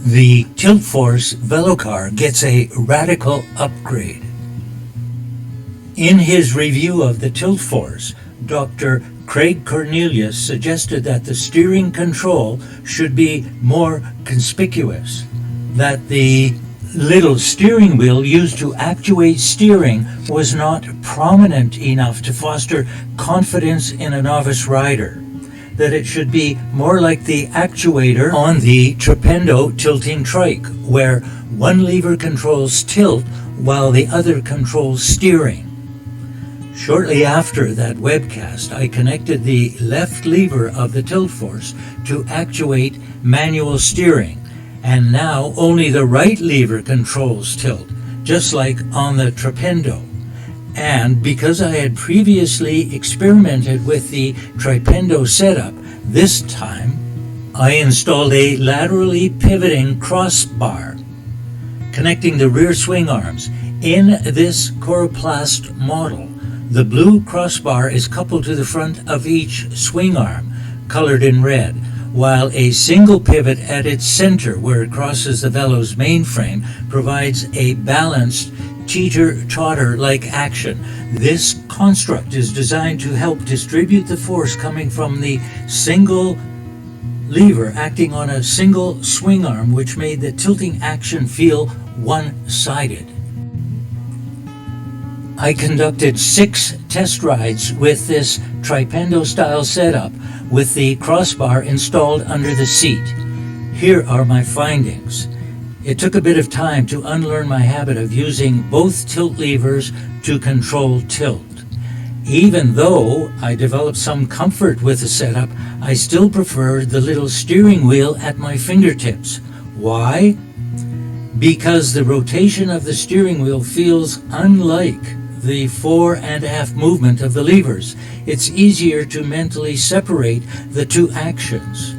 The Tilt4orce Velocar gets a radical upgrade. In his review of the Tilt4orce, Dr. Craig Cornelius suggested that the steering control should be more conspicuous, that the little steering wheel used to actuate steering was not prominent enough to foster confidence in a novice rider, that it should be more like the actuator on the Tripendo tilting trike, where one lever controls tilt while the other controls steering. Shortly after that webcast, I connected the left lever of the Tilt4orce to actuate manual steering, and now only the right lever controls tilt, just like on the Tripendo. And because I had previously experimented with the Tripendo setup, this time I installed a laterally pivoting crossbar connecting the rear swing arms. In this Coroplast model, the blue crossbar is coupled to the front of each swing arm, colored in red, while a single pivot at its center, where it crosses the Velo's mainframe, provides a balanced teeter-totter-like action. This construct is designed to help distribute the force coming from the single lever acting on a single swing arm, which made the tilting action feel one-sided. I conducted 6 test rides with this Tripendo style setup with the crossbar installed under the seat. Here are my findings. It took a bit of time to unlearn my habit of using both tilt levers to control tilt. Even though I developed some comfort with the setup, I still preferred the little steering wheel at my fingertips. Why? Because the rotation of the steering wheel feels unlike the fore and aft movement of the levers. It's easier to mentally separate the two actions.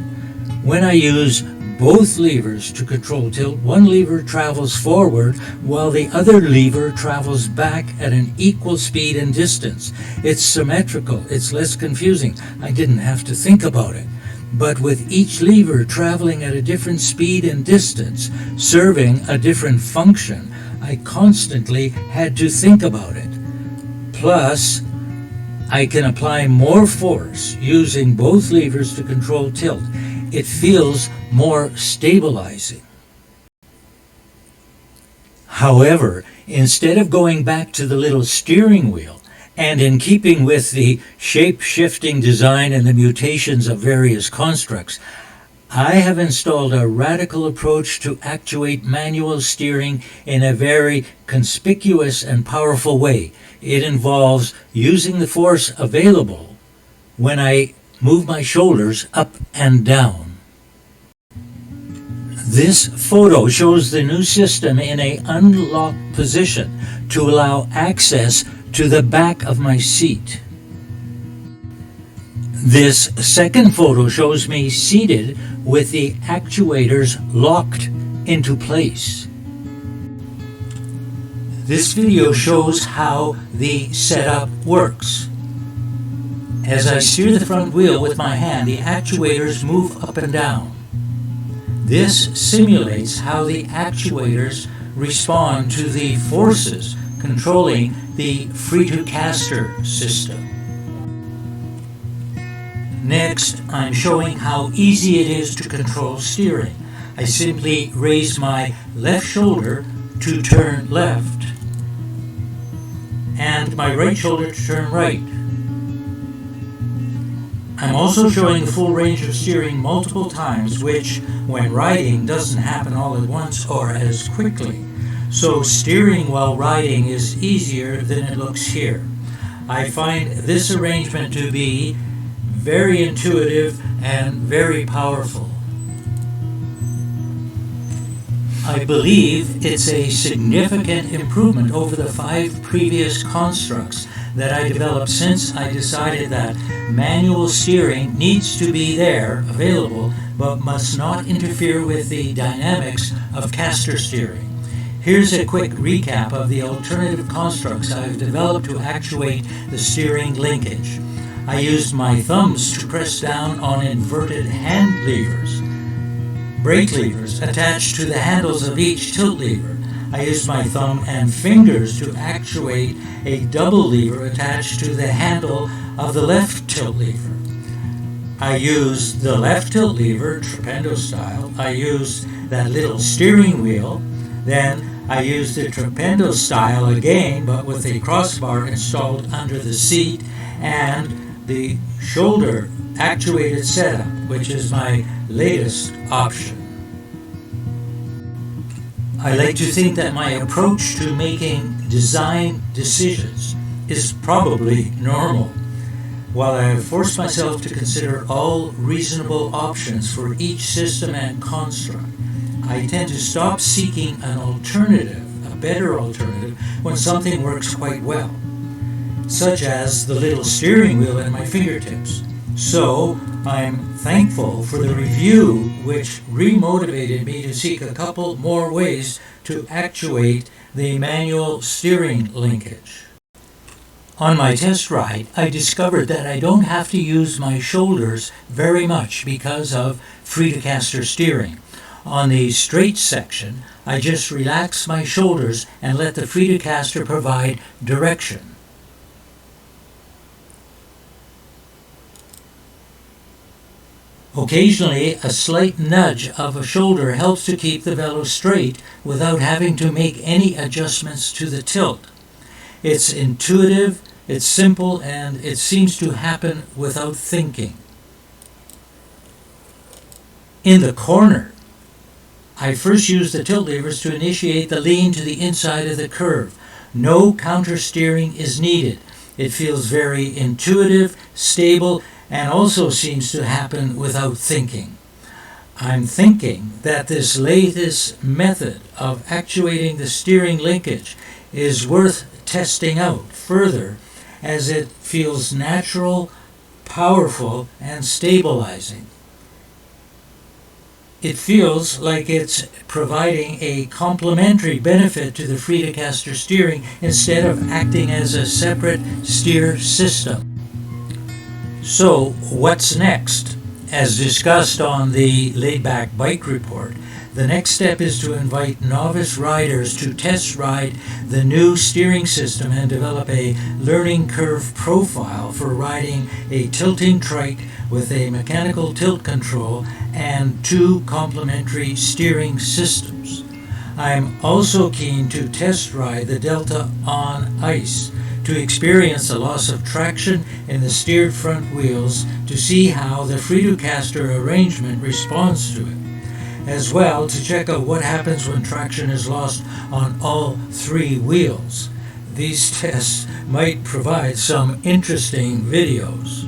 When I use both levers to control tilt, one lever travels forward while the other lever travels back at an equal speed and distance. It's symmetrical, it's less confusing. I didn't have to think about it. But with each lever traveling at a different speed and distance, serving a different function, I constantly had to think about it. Plus, I can apply more force using both levers to control tilt. It feels more stabilizing. However, instead of going back to the little steering wheel, and in keeping with the shape-shifting design and the mutations of various constructs, I have installed a radical approach to actuate manual steering in a very conspicuous and powerful way. It involves using the force available when I move my shoulders up and down. This photo shows the new system in an unlocked position to allow access to the back of my seat. This second photo shows me seated with the actuators locked into place. This video shows how the setup works. As I steer the front wheel with my hand, the actuators move up and down. This simulates how the actuators respond to the forces controlling the free-to-caster system. Next, I'm showing how easy it is to control steering. I simply raise my left shoulder to turn left and my right shoulder to turn right. I'm also showing the full range of steering multiple times, which, when riding, doesn't happen all at once or as quickly. So steering while riding is easier than it looks here. I find this arrangement to be very intuitive and very powerful. I believe it's a significant improvement over the 5 previous constructs that I developed since I decided that manual steering needs to be there, available, but must not interfere with the dynamics of caster steering. Here's a quick recap of the alternative constructs I've developed to actuate the steering linkage. I used my thumbs to press down on inverted hand levers. brake levers attached to the handles of each tilt lever. I use my thumb and fingers to actuate a double lever attached to the handle of the left tilt lever. I use the left tilt lever, Tripendo Style. I use that little steering wheel. Then I use the Tripendo Style again, but with a crossbar installed under the seat, and the shoulder actuated setup, which is my latest option. I like to think that my approach to making design decisions is probably normal. While I have forced myself to consider all reasonable options for each system and construct, I tend to stop seeking an alternative, a better alternative, when something works quite well, such as the little steering wheel at my fingertips. So I'm thankful for the review, which remotivated me to seek a couple more ways to actuate the manual steering linkage. On my test ride, I discovered that I don't have to use my shoulders very much because of Free-to-caster steering. On the straight section, I just relax my shoulders and let the Free-to-caster provide direction. Occasionally, a slight nudge of a shoulder helps to keep the velo straight without having to make any adjustments to the tilt. It's intuitive, it's simple, and it seems to happen without thinking. In the corner, I first use the tilt levers to initiate the lean to the inside of the curve. No counter steering is needed. It feels very intuitive, stable, and also seems to happen without thinking. I'm thinking that this latest method of actuating the steering linkage is worth testing out further, as it feels natural, powerful, and stabilizing. It feels like it's providing a complementary benefit to the Free-to-caster steering instead of acting as a separate steer system. So, what's next? As discussed on the Laid Back Bike Report, the next step is to invite novice riders to test ride the new steering system and develop a learning curve profile for riding a tilting trike with a mechanical tilt control and 2 complementary steering systems. I'm also keen to test ride the Delta on ice to experience the loss of traction in the steered front wheels to see how the Free-to-caster arrangement responds to it, as well to check out what happens when traction is lost on all 3 wheels. These tests might provide some interesting videos.